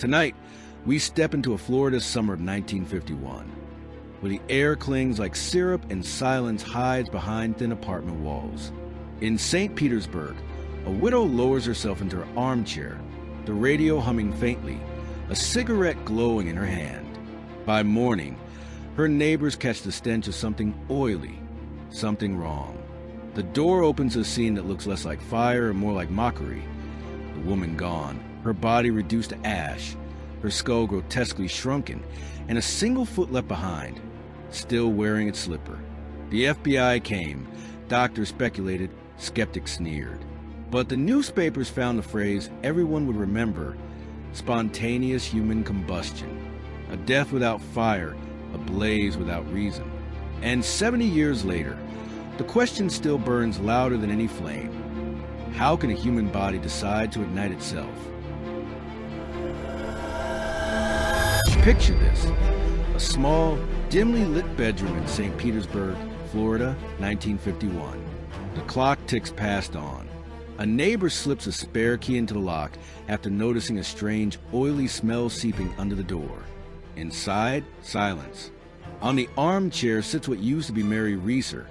Tonight, we step into a Florida summer of 1951, where the air clings like syrup and silence hides behind thin apartment walls. In St. Petersburg, a widow lowers herself into her armchair, the radio humming faintly, a cigarette glowing in her hand. By morning, her neighbors catch the stench of something oily, something wrong. The door opens to a scene that looks less like fire and more like mockery. The woman gone, her body reduced to ash, her skull grotesquely shrunken, and a single foot left behind, still wearing its slipper. The FBI came, doctors speculated, skeptics sneered. But the newspapers found the phrase everyone would remember: spontaneous human combustion. A death without fire, a blaze without reason. And 70 years later, the question still burns louder than any flame. How can a human body decide to ignite itself? Picture this: a small, dimly lit bedroom in St. Petersburg, Florida, 1951. The clock ticks past on. A neighbor slips a spare key into the lock after noticing a strange, oily smell seeping under the door. Inside, silence. On the armchair sits what used to be Mary Reeser,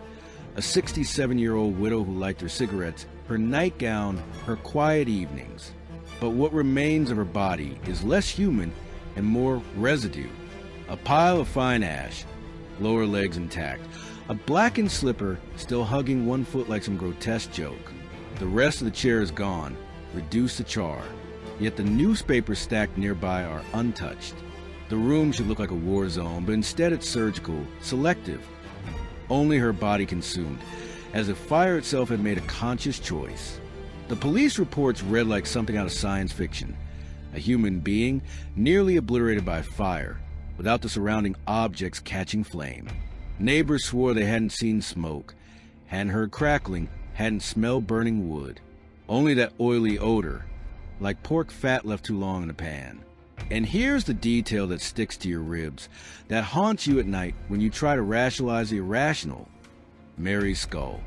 a 67-year-old widow who liked her cigarettes, her nightgown, her quiet evenings. But what remains of her body is less human and more residue. A pile of fine ash, lower legs intact, a blackened slipper still hugging one foot like some grotesque joke. The rest of the chair is gone, reduced to char, yet the newspapers stacked nearby are untouched. The room should look like a war zone, but instead it's surgical, selective. Only her body consumed, as if fire itself had made a conscious choice. The police reports read like something out of science fiction. A human being nearly obliterated by fire, without the surrounding objects catching flame. Neighbors swore they hadn't seen smoke, hadn't heard crackling, hadn't smelled burning wood. Only that oily odor, like pork fat left too long in a pan. And here's the detail that sticks to your ribs, that haunts you at night when you try to rationalize the irrational. Mary's skull.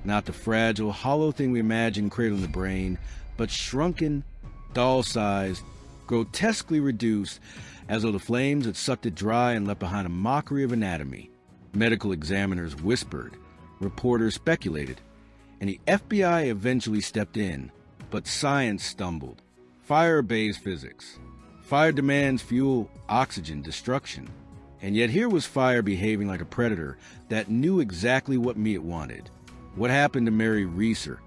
Not the fragile, hollow thing we imagine cradling the brain, but shrunken, doll-sized, grotesquely reduced, as though the flames had sucked it dry and left behind a mockery of anatomy. Medical examiners whispered, reporters speculated, and the FBI eventually stepped in. But science stumbled. Fire obeys physics. Fire demands fuel, oxygen, destruction. And yet here was fire behaving like a predator that knew exactly what meat it wanted. What happened to Mary Reeser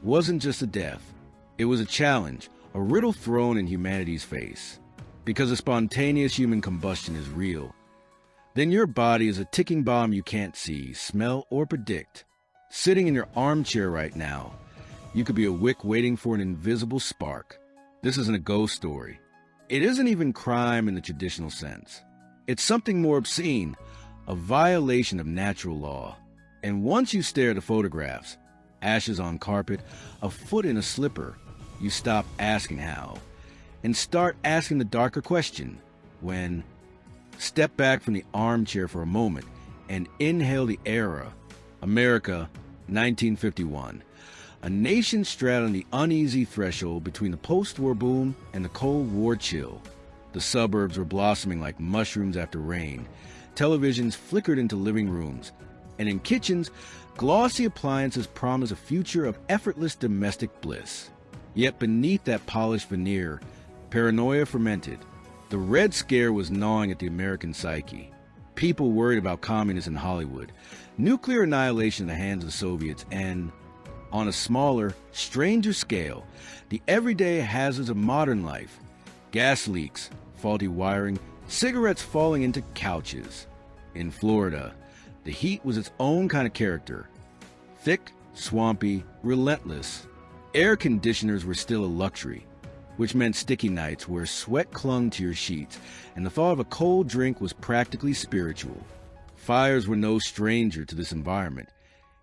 wasn't just a death. It was a challenge, a riddle thrown in humanity's face. Because a spontaneous human combustion is real, then your body is a ticking bomb you can't see, smell, or predict. Sitting in your armchair right now, you could be a wick waiting for an invisible spark. This isn't a ghost story. It isn't even crime in the traditional sense. It's something more obscene, a violation of natural law. And once you stare at the photographs, ashes on carpet, a foot in a slipper, you stop asking how, and start asking the darker question: when? Step back from the armchair for a moment and inhale the era. America, 1951. A nation straddling the uneasy threshold between the post-war boom and the Cold War chill. The suburbs were blossoming like mushrooms after rain. Televisions flickered into living rooms, and in kitchens, glossy appliances promised a future of effortless domestic bliss. Yet beneath that polished veneer, paranoia fermented. The Red Scare was gnawing at the American psyche. People worried about communism in Hollywood, nuclear annihilation in the hands of the Soviets, and, on a smaller, stranger scale, the everyday hazards of modern life: gas leaks, faulty wiring, cigarettes falling into couches. In Florida, the heat was its own kind of character. Thick, swampy, relentless. Air conditioners were still a luxury, which meant sticky nights where sweat clung to your sheets and the thought of a cold drink was practically spiritual. Fires were no stranger to this environment,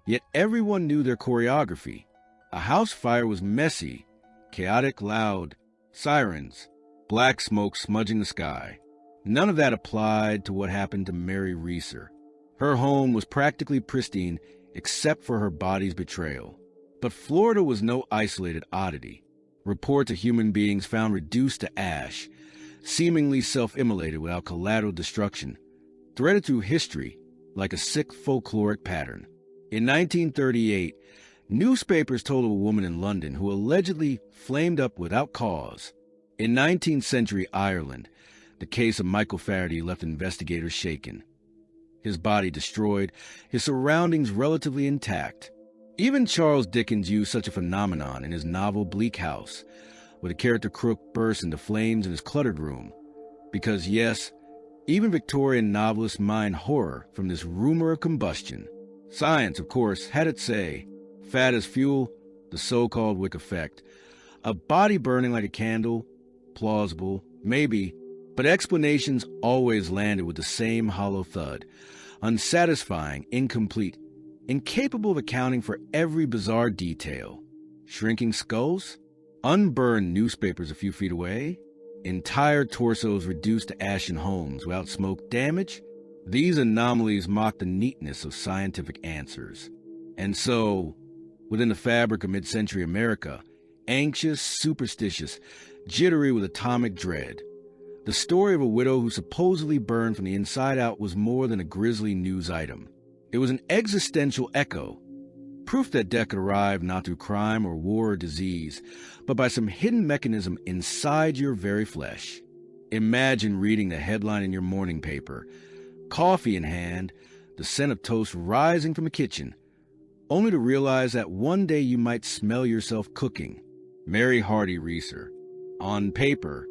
yet everyone knew their choreography. A house fire was messy, chaotic, loud, sirens, black smoke smudging the sky. None of that applied to what happened to Mary Reeser. Her home was practically pristine except for her body's betrayal. But Florida was no isolated oddity. Reports of human beings found reduced to ash, seemingly self-immolated without collateral destruction, threaded through history like a sick folkloric pattern. In 1938, newspapers told of a woman in London who allegedly flamed up without cause. In 19th century Ireland, the case of Michael Faraday left investigators shaken. His body destroyed, his surroundings relatively intact. Even Charles Dickens used such a phenomenon in his novel Bleak House, where the character Crook bursts into flames in his cluttered room. Because yes, even Victorian novelists mine horror from this rumor of combustion. Science, of course, had its say. Fat as fuel, the so-called wick effect. A body burning like a candle, plausible, maybe, but explanations always landed with the same hollow thud. Unsatisfying, incomplete, incapable of accounting for every bizarre detail. Shrinking skulls? Unburned newspapers a few feet away? Entire torsos reduced to ashen homes without smoke damage? These anomalies mock the neatness of scientific answers. And so, within the fabric of mid-century America, anxious, superstitious, jittery with atomic dread, the story of a widow who supposedly burned from the inside out was more than a grisly news item. It was an existential echo, proof that death could arrive not through crime or war or disease, but by some hidden mechanism inside your very flesh. Imagine reading the headline in your morning paper, coffee in hand, the scent of toast rising from the kitchen, only to realize that one day you might smell yourself cooking. Mary Reeser. On paper,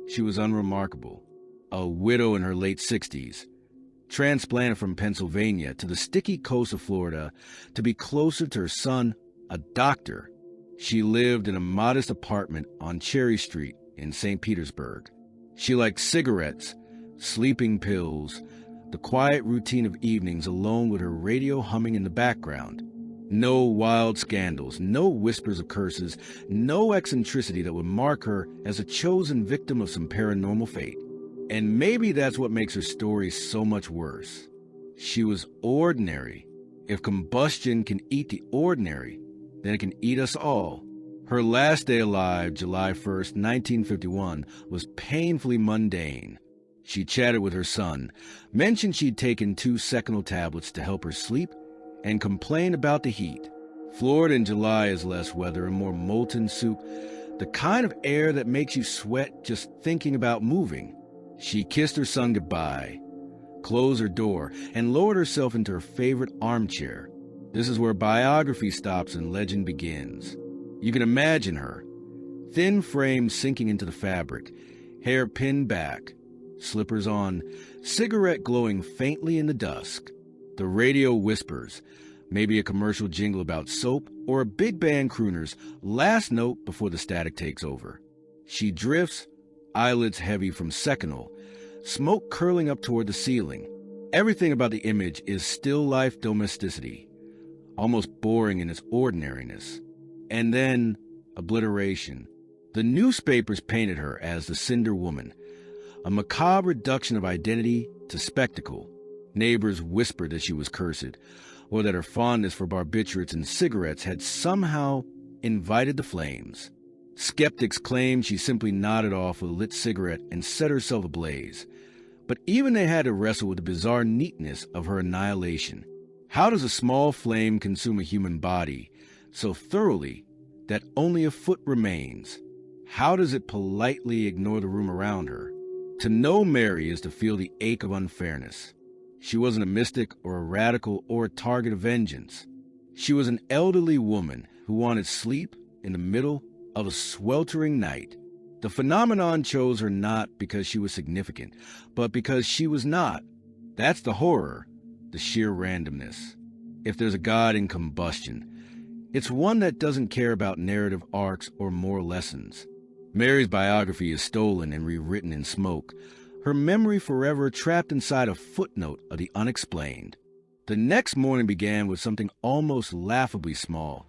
she was unremarkable. A widow in her late 60s, transplanted from Pennsylvania to the sticky coast of Florida to be closer to her son, a doctor. She lived in a modest apartment on Cherry Street in St. Petersburg. She liked cigarettes, sleeping pills, the quiet routine of evenings alone with her radio humming in the background. No wild scandals, no whispers of curses, no eccentricity that would mark her as a chosen victim of some paranormal fate. And maybe that's what makes her story so much worse. She was ordinary. If combustion can eat the ordinary, then it can eat us all. Her last day alive, July 1st, 1951, was painfully mundane. She chatted with her son, mentioned she'd taken 2 Seconal tablets to help her sleep, and complained about the heat. Florida in July is less weather and more molten soup, the kind of air that makes you sweat just thinking about moving. She kissed her son goodbye, closed her door, and lowered herself into her favorite armchair. This is where biography stops and legend begins. You can imagine her, thin frame sinking into the fabric, hair pinned back, slippers on, cigarette glowing faintly in the dusk. The radio whispers, maybe a commercial jingle about soap or a big band crooner's last note before the static takes over. She drifts, eyelids heavy from Seconal, smoke curling up toward the ceiling. Everything about the image is still life domesticity, almost boring in its ordinariness. And then, obliteration. The newspapers painted her as the Cinder Woman, a macabre reduction of identity to spectacle. Neighbors whispered that she was cursed, or that her fondness for barbiturates and cigarettes had somehow invited the flames. Skeptics claimed she simply nodded off with a lit cigarette and set herself ablaze. But even they had to wrestle with the bizarre neatness of her annihilation. How does a small flame consume a human body so thoroughly that only a foot remains? How does it politely ignore the room around her? To know Mary is to feel the ache of unfairness. She wasn't a mystic or a radical or a target of vengeance. She was an elderly woman who wanted sleep in the middle of a sweltering night. The phenomenon chose her not because she was significant, but because she was not. That's the horror, the sheer randomness. If there's a God in combustion, it's one that doesn't care about narrative arcs or moral lessons. Mary's biography is stolen and rewritten in smoke, her memory forever trapped inside a footnote of the unexplained. The next morning began with something almost laughably small,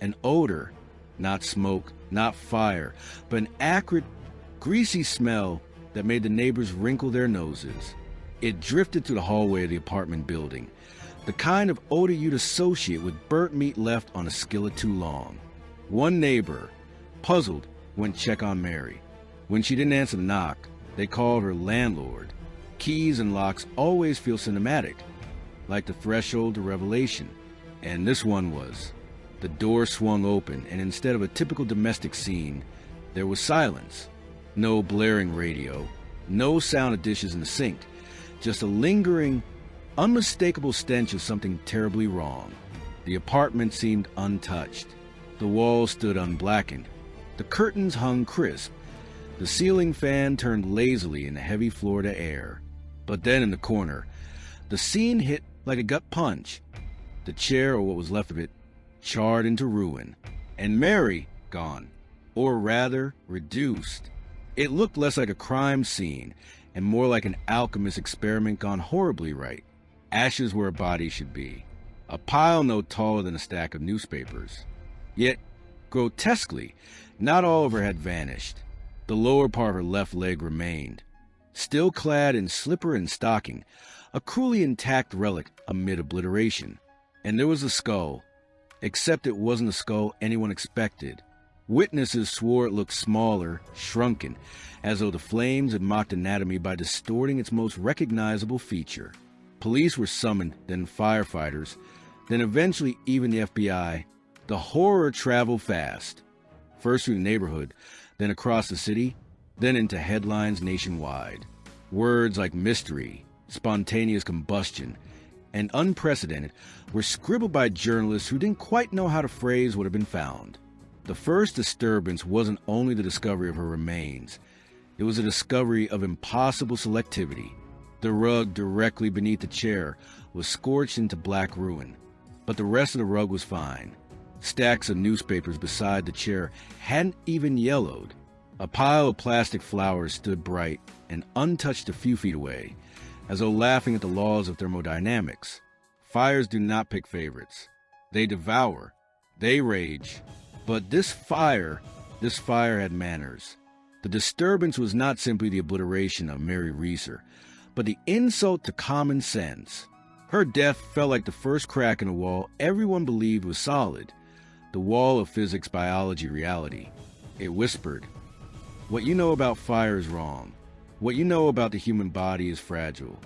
an odor, not smoke, not fire, but an acrid, greasy smell that made the neighbors wrinkle their noses. It drifted through the hallway of the apartment building, the kind of odor you'd associate with burnt meat left on a skillet too long. One neighbor, puzzled, went check on Mary. When she didn't answer the knock, They called her landlord. Keys and locks always feel cinematic, like the threshold to revelation. And this one was. The door swung open, and instead of a typical domestic scene, there was silence. No blaring radio, no sound of dishes in the sink, just a lingering, unmistakable stench of something terribly wrong. The apartment seemed untouched. The walls stood unblackened. The curtains hung crisp. The ceiling fan turned lazily in the heavy Florida air. But then in the corner, the scene hit like a gut punch. The chair, or what was left of it, charred into ruin. And Mary, gone. Or rather, reduced. It looked less like a crime scene and more like an alchemist experiment gone horribly right. Ashes where a body should be. A pile no taller than a stack of newspapers. Yet, grotesquely, not all of her had vanished. The lower part of her left leg remained, still clad in slipper and stocking, a cruelly intact relic amid obliteration. And there was a skull, except it wasn't the skull anyone expected. Witnesses swore it looked smaller, shrunken, as though the flames had mocked anatomy by distorting its most recognizable feature. Police were summoned, then firefighters, then eventually even the FBI. The horror traveled fast, first through the neighborhood, then across the city, then into headlines nationwide. Words like mystery, spontaneous combustion, and unprecedented were scribbled by journalists who didn't quite know how to phrase what had been found. The first disturbance wasn't only the discovery of her remains, it was a discovery of impossible selectivity. The rug directly beneath the chair was scorched into black ruin, but the rest of the rug was fine. Stacks of newspapers beside the chair hadn't even yellowed. A pile of plastic flowers stood bright and untouched a few feet away, as though laughing at the laws of thermodynamics. Fires do not pick favorites. They devour. They rage. But this fire had manners. The disturbance was not simply the obliteration of Mary Reeser, but the insult to common sense. Her death felt like the first crack in a wall everyone believed was solid, the wall of physics, biology, reality. It whispered, "What you know about fire is wrong. What you know about the human body is fragile."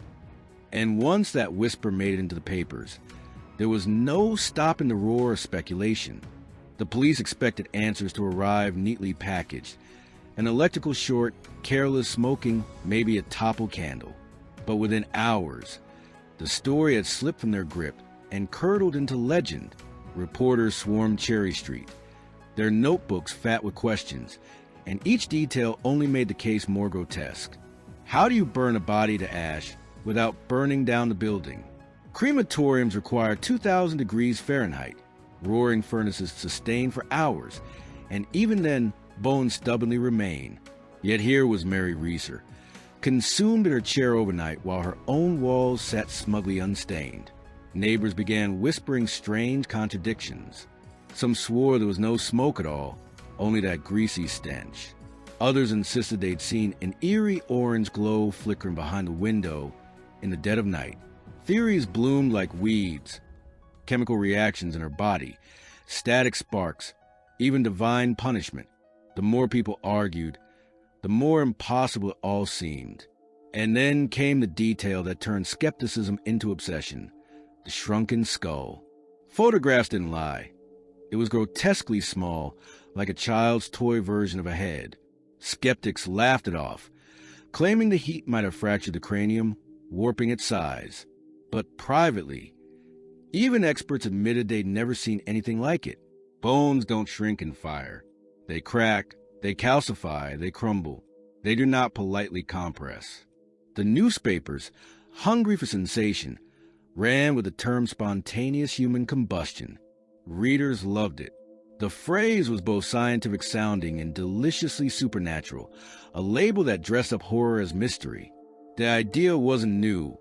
And once that whisper made it into the papers, there was no stopping the roar of speculation. The police expected answers to arrive neatly packaged. An electrical short, careless smoking, maybe a toppled candle. But within hours, the story had slipped from their grip and curdled into legend. Reporters swarmed Cherry Street, their notebooks fat with questions, and each detail only made the case more grotesque. How do you burn a body to ash without burning down the building? Crematoriums require 2,000 degrees Fahrenheit. Roaring furnaces sustain for hours, and even then, bones stubbornly remain. Yet here was Mary Reeser, consumed in her chair overnight while her own walls sat smugly unstained. Neighbors began whispering strange contradictions. Some swore there was no smoke at all, only that greasy stench. Others insisted they'd seen an eerie orange glow flickering behind the window in the dead of night. Theories bloomed like weeds. Chemical reactions in her body, static sparks, even divine punishment. The more people argued, the more impossible it all seemed. And then came the detail that turned skepticism into obsession: the shrunken skull. Photographs didn't lie. It was grotesquely small, like a child's toy version of a head. Skeptics laughed it off, claiming the heat might have fractured the cranium, warping its size. But privately, even experts admitted they'd never seen anything like it. Bones don't shrink in fire. They crack, they calcify, they crumble. They do not politely compress. The newspapers, hungry for sensation, ran with the term spontaneous human combustion. Readers loved it. The phrase was both scientific sounding and deliciously supernatural, a label that dressed up horror as mystery. The idea wasn't new.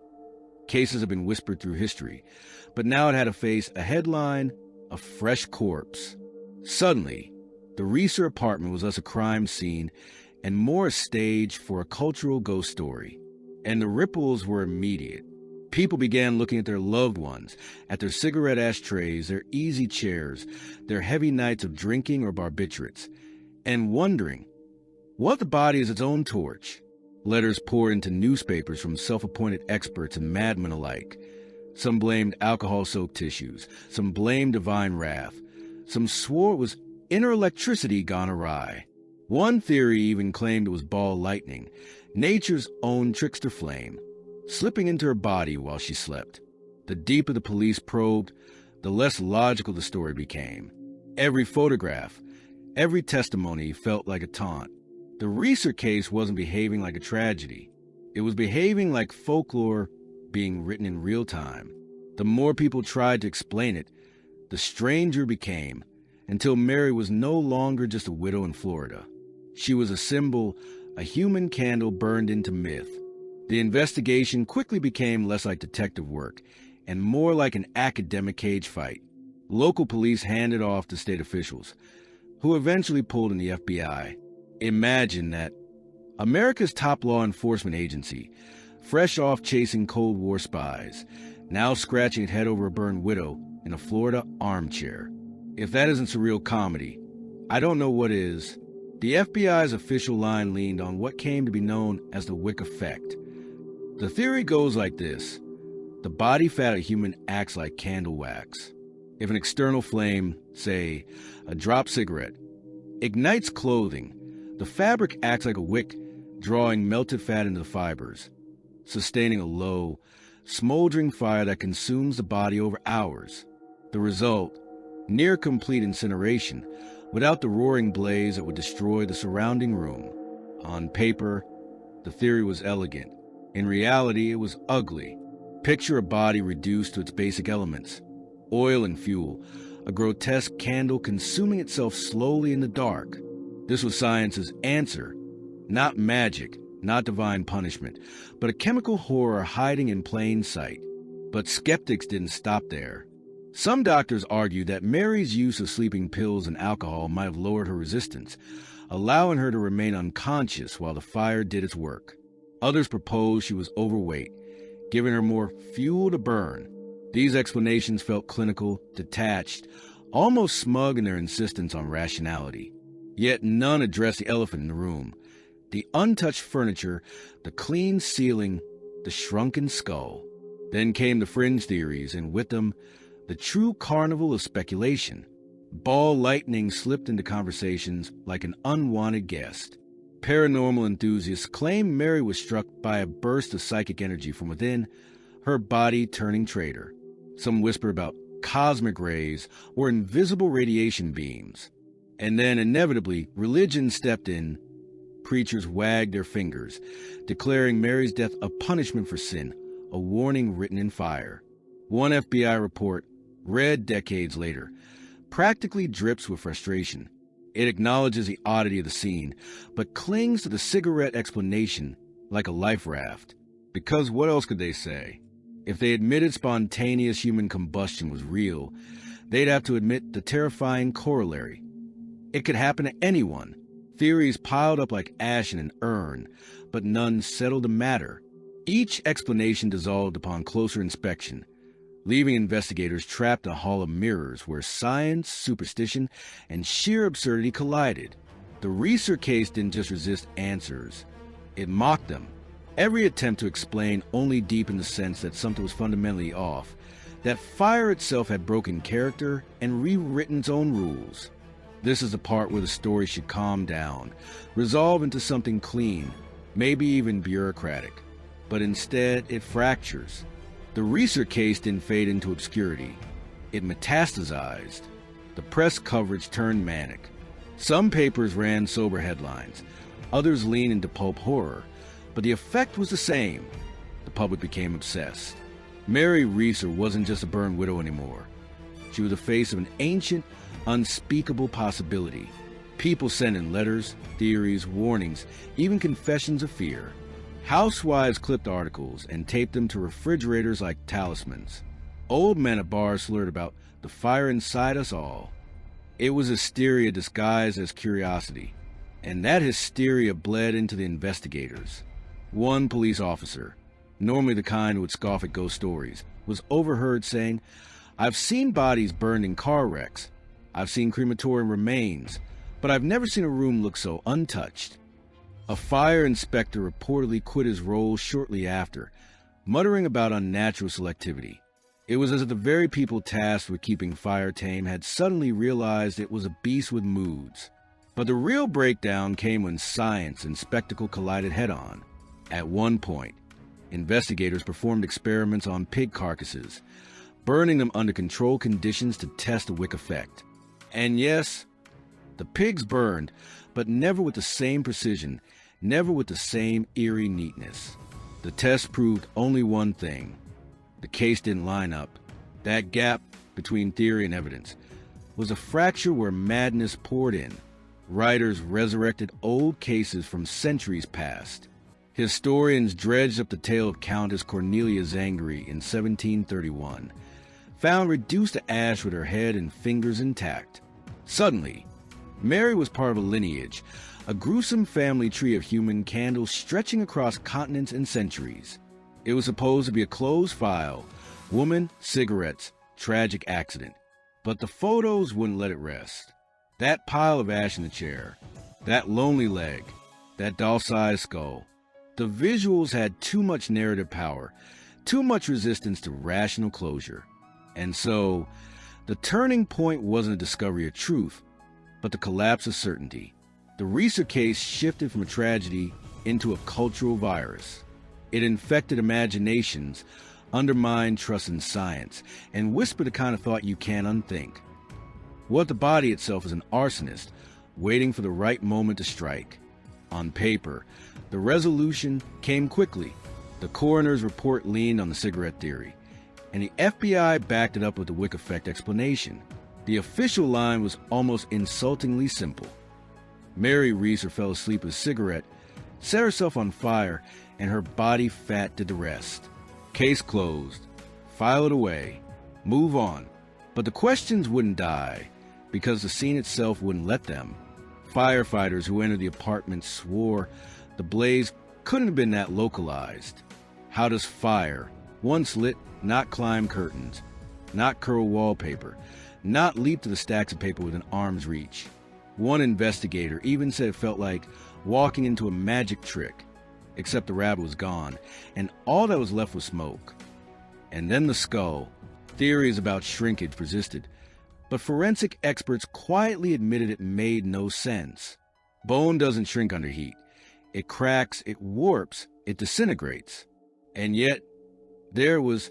Cases have been whispered through history, but now it had to face a headline: a fresh corpse. Suddenly, the Reeser apartment was less a crime scene and more a stage for a cultural ghost story. And the ripples were immediate. People began looking at their loved ones, at their cigarette ashtrays, their easy chairs, their heavy nights of drinking or barbiturates, and wondering, what if the body is its own torch? Letters poured into newspapers from self-appointed experts and madmen alike. Some blamed alcohol-soaked tissues. Some blamed divine wrath. Some swore it was inner electricity gone awry. One theory even claimed it was ball lightning, nature's own trickster flame, slipping into her body while she slept. The deeper the police probed, the less logical the story became. Every photograph, every testimony felt like a taunt. The Reeser case wasn't behaving like a tragedy. It was behaving like folklore being written in real time. The more people tried to explain it, the stranger it became, until Mary was no longer just a widow in Florida. She was a symbol, a human candle burned into myth. The investigation quickly became less like detective work and more like an academic cage fight. Local police handed off to state officials, who eventually pulled in the FBI. Imagine that. America's top law enforcement agency, fresh off chasing Cold War spies, now scratching its head over a burned widow in a Florida armchair. If that isn't surreal comedy, I don't know what is. The FBI's official line leaned on what came to be known as the wick effect. The theory goes like this. The body fat of a human acts like candle wax. If an external flame, say a drop cigarette, ignites clothing, the fabric acts like a wick, drawing melted fat into the fibers, sustaining a low, smoldering fire that consumes the body over hours. The result, near complete incineration, without the roaring blaze that would destroy the surrounding room. On paper, the theory was elegant. In reality, it was ugly. Picture a body reduced to its basic elements: oil and fuel, a grotesque candle consuming itself slowly in the dark. This was science's answer. Not magic, not divine punishment, but a chemical horror hiding in plain sight. But skeptics didn't stop there. Some doctors argued that Mary's use of sleeping pills and alcohol might have lowered her resistance, allowing her to remain unconscious while the fire did its work. Others proposed she was overweight, giving her more fuel to burn. These explanations felt clinical, detached, almost smug in their insistence on rationality. Yet none addressed the elephant in the room: the untouched furniture, the clean ceiling, the shrunken skull. Then came the fringe theories, and with them, the true carnival of speculation. Ball lightning slipped into conversations like an unwanted guest. Paranormal enthusiasts claimed Mary was struck by a burst of psychic energy from within, her body turning traitor. Some whisper about cosmic rays or invisible radiation beams. And then, inevitably, religion stepped in. Preachers wagged their fingers, declaring Mary's death a punishment for sin, a warning written in fire. One FBI report, read decades later, practically drips with frustration. It acknowledges the oddity of the scene, but clings to the cigarette explanation like a life raft. Because what else could they say? If they admitted spontaneous human combustion was real, they'd have to admit the terrifying corollary. It could happen to anyone. Theories piled up like ash in an urn, but none settled the matter. Each explanation dissolved upon closer inspection, leaving investigators trapped in a hall of mirrors where science, superstition, and sheer absurdity collided. The Reeser case didn't just resist answers. It mocked them. Every attempt to explain only deepened the sense that something was fundamentally off, that fire itself had broken character and rewritten its own rules. This is the part where the story should calm down, resolve into something clean, maybe even bureaucratic. But instead, it fractures. The Reeser case didn't fade into obscurity. It metastasized. The press coverage turned manic. Some papers ran sober headlines. Others leaned into pulp horror. But the effect was the same. The public became obsessed. Mary Reeser wasn't just a burned widow anymore. She was the face of an ancient, unspeakable possibility. People sent in letters, theories, warnings, even confessions of fear. Housewives clipped articles and taped them to refrigerators like talismans. Old men at bars slurred about the fire inside us all. It was hysteria disguised as curiosity, and that hysteria bled into the investigators. One police officer, normally the kind who would scoff at ghost stories, was overheard saying, "I've seen bodies burned in car wrecks. I've seen crematorium remains, but I've never seen a room look so untouched." A fire inspector reportedly quit his role shortly after, muttering about unnatural selectivity. It was as if the very people tasked with keeping fire tame had suddenly realized it was a beast with moods. But the real breakdown came when science and spectacle collided head-on. At one point, investigators performed experiments on pig carcasses, burning them under controlled conditions to test the wick effect. And yes, the pigs burned, but never with the same precision, never with the same eerie neatness. The test proved only one thing. The case didn't line up. That gap between theory and evidence was a fracture where madness poured in. Writers resurrected old cases from centuries past. Historians dredged up the tale of Countess Cornelia Zangari in 1731, found reduced to ash with her head and fingers intact. Suddenly, Mary was part of a lineage, a gruesome family tree of human candles stretching across continents and centuries. It was supposed to be a closed file, woman, cigarettes, tragic accident. But the photos wouldn't let it rest. That pile of ash in the chair, that lonely leg, that doll-sized skull. The visuals had too much narrative power, too much resistance to rational closure. And so, the turning point wasn't a discovery of truth, but the collapse of certainty. The Reeser case shifted from a tragedy into a cultural virus. It infected imaginations, undermined trust in science, and whispered the kind of thought you can't unthink. What if the body itself is an arsonist, waiting for the right moment to strike? On paper, the resolution came quickly. The coroner's report leaned on the cigarette theory, and the FBI backed it up with the wick effect explanation. The official line was almost insultingly simple. Mary Reeser fell asleep with a cigarette, set herself on fire, and her body fat did the rest. Case closed. File it away. Move on. But the questions wouldn't die, because the scene itself wouldn't let them. Firefighters who entered the apartment swore the blaze couldn't have been that localized. How does fire, once lit, not climb curtains, not curl wallpaper, not leap to the stacks of paper within arm's reach? One investigator even said it felt like walking into a magic trick, except the rabbit was gone, and all that was left was smoke. And then the skull. Theories about shrinkage persisted, but forensic experts quietly admitted it made no sense. Bone doesn't shrink under heat. It cracks, it warps, it disintegrates. And yet, there was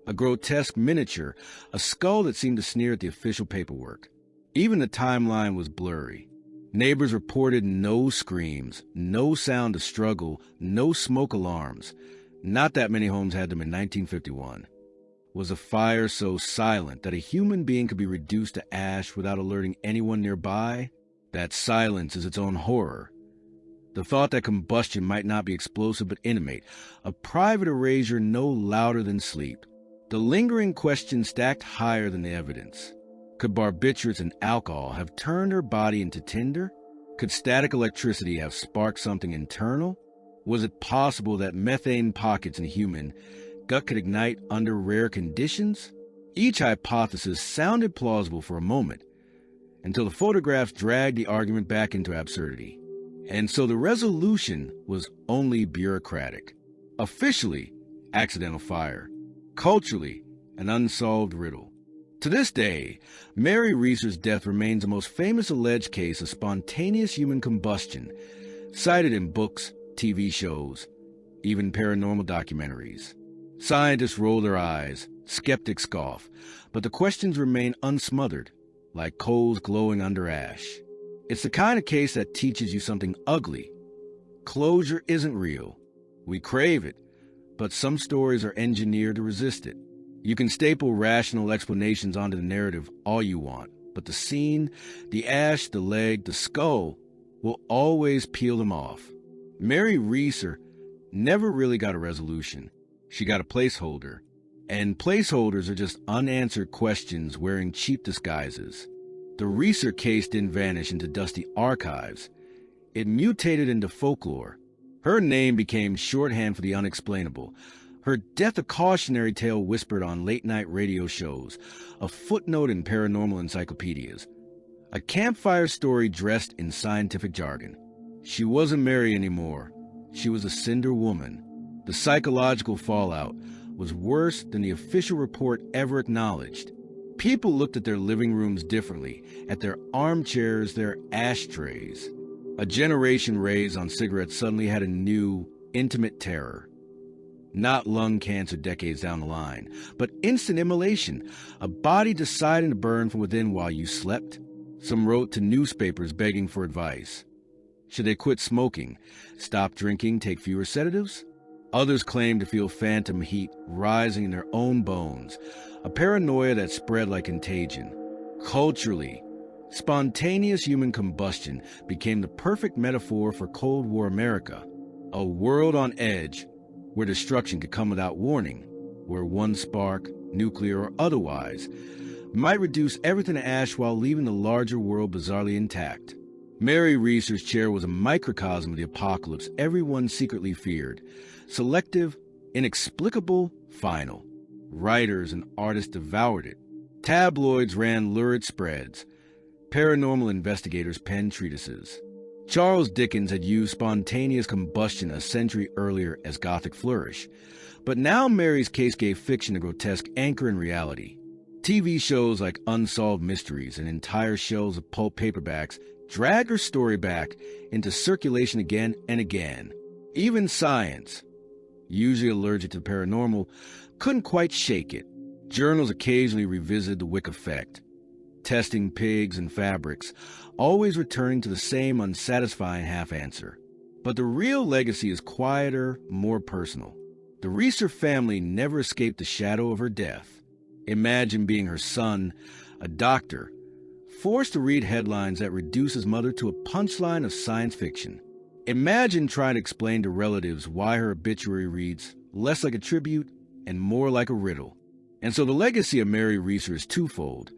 a grotesque miniature, a skull that seemed to sneer at the official paperwork. Even the timeline was blurry. Neighbors reported no screams, no sound of struggle, no smoke alarms. Not that many homes had them in 1951. Was a fire so silent that a human being could be reduced to ash without alerting anyone nearby? That silence is its own horror. The thought that combustion might not be explosive but intimate, a private erasure no louder than sleep. The lingering question stacked higher than the evidence. Could barbiturates and alcohol have turned her body into tinder? Could static electricity have sparked something internal? Was it possible that methane pockets in a human gut could ignite under rare conditions? Each hypothesis sounded plausible for a moment, until the photographs dragged the argument back into absurdity. And so the resolution was only bureaucratic. Officially, accidental fire. Culturally, an unsolved riddle. To this day, Mary Reeser's death remains the most famous alleged case of spontaneous human combustion, cited in books, TV shows, even paranormal documentaries. Scientists roll their eyes, skeptics scoff, but the questions remain unsmothered, like coals glowing under ash. It's the kind of case that teaches you something ugly. Closure isn't real. We crave it, but some stories are engineered to resist it. You can staple rational explanations onto the narrative all you want, but the scene, the ash, the leg, the skull will always peel them off. Mary Reeser never really got a resolution. She got a placeholder. And placeholders are just unanswered questions wearing cheap disguises. The Reeser case didn't vanish into dusty archives. It mutated into folklore. Her name became shorthand for the unexplainable. Her death a cautionary tale whispered on late-night radio shows, a footnote in paranormal encyclopedias, a campfire story dressed in scientific jargon. She wasn't Mary anymore. She was a Cinder Woman. The psychological fallout was worse than the official report ever acknowledged. People looked at their living rooms differently, at their armchairs, their ashtrays. A generation raised on cigarettes suddenly had a new, intimate terror. Not lung cancer decades down the line, but instant immolation, a body deciding to burn from within while you slept. Some wrote to newspapers begging for advice. Should they quit smoking, stop drinking, take fewer sedatives? Others claimed to feel phantom heat rising in their own bones, a paranoia that spread like contagion. Culturally, spontaneous human combustion became the perfect metaphor for Cold War America, a world on edge where destruction could come without warning, where one spark, nuclear or otherwise, might reduce everything to ash while leaving the larger world bizarrely intact. Mary Reeser's chair was a microcosm of the apocalypse everyone secretly feared. Selective, inexplicable, final. Writers and artists devoured it. Tabloids ran lurid spreads. Paranormal investigators penned treatises. Charles Dickens had used spontaneous combustion a century earlier as Gothic flourish. But now Mary's case gave fiction a grotesque anchor in reality. TV shows like Unsolved Mysteries and entire shelves of pulp paperbacks drag her story back into circulation again and again. Even science, usually allergic to paranormal, couldn't quite shake it. Journals occasionally revisited the Wick effect, testing pigs and fabrics, always returning to the same unsatisfying half-answer. But the real legacy is quieter, more personal. The Reeser family never escaped the shadow of her death. Imagine being her son, a doctor, forced to read headlines that reduce his mother to a punchline of science fiction. Imagine trying to explain to relatives why her obituary reads less like a tribute and more like a riddle. And so the legacy of Mary Reeser is twofold.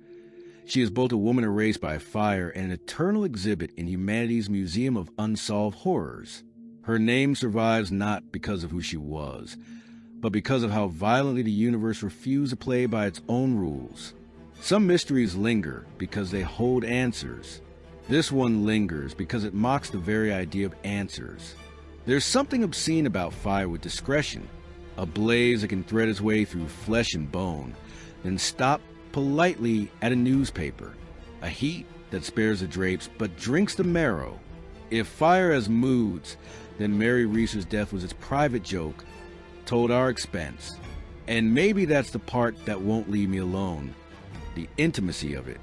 She is both a woman erased by fire and an eternal exhibit in humanity's Museum of Unsolved Horrors. Her name survives not because of who she was, but because of how violently the universe refused to play by its own rules. Some mysteries linger because they hold answers. This one lingers because it mocks the very idea of answers. There's something obscene about fire with discretion, a blaze that can thread its way through flesh and bone, then stop politely at a newspaper, a heat that spares the drapes but drinks the marrow. If fire has moods, then Mary Reeser's death was its private joke, told our expense. And maybe that's the part that won't leave me alone, the intimacy of it.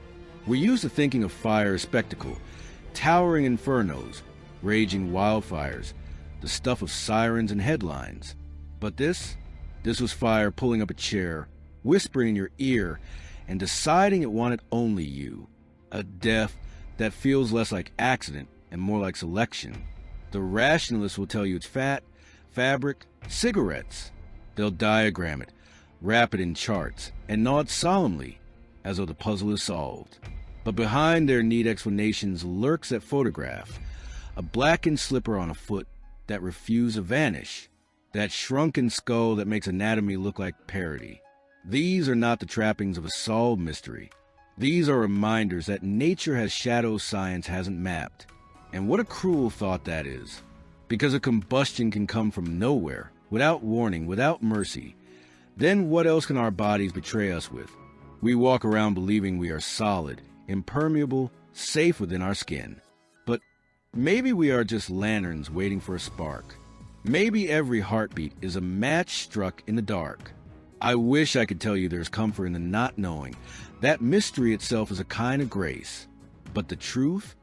We're used to thinking of fire as spectacle, towering infernos, raging wildfires, the stuff of sirens and headlines. But this was fire pulling up a chair, whispering in your ear, and deciding it wanted only you. A death that feels less like accident and more like selection. The rationalists will tell you it's fat, fabric, cigarettes. They'll diagram it, wrap it in charts, and nod solemnly as though the puzzle is solved. But behind their neat explanations lurks that photograph, a blackened slipper on a foot that refused to vanish, that shrunken skull that makes anatomy look like parody. These are not the trappings of a solved mystery. These are reminders that nature has shadows science hasn't mapped. And what a cruel thought that is. Because a combustion can come from nowhere, without warning, without mercy. Then what else can our bodies betray us with? We walk around believing we are solid, impermeable, safe within our skin. But maybe we are just lanterns waiting for a spark. Maybe every heartbeat is a match struck in the dark. I wish I could tell you there's comfort in the not knowing. That mystery itself is a kind of grace. But the truth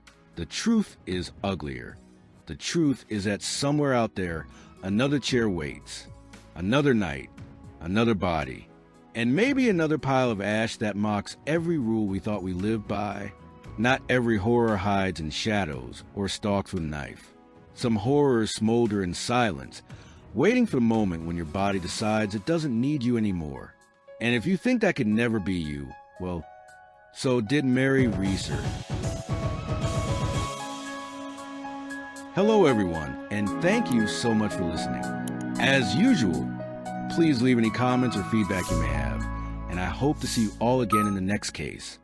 is uglier. The truth is that somewhere out there, another chair waits. Another night, another body, and maybe another pile of ash that mocks every rule we thought we lived by. Not every horror hides in shadows or stalks with a knife. Some horrors smolder in silence, waiting for the moment when your body decides it doesn't need you anymore. And if you think that could never be you, well, so did Mary Reeser. Hello everyone, and thank you so much for listening. As usual, please leave any comments or feedback you may have, and I hope to see you all again in the next case.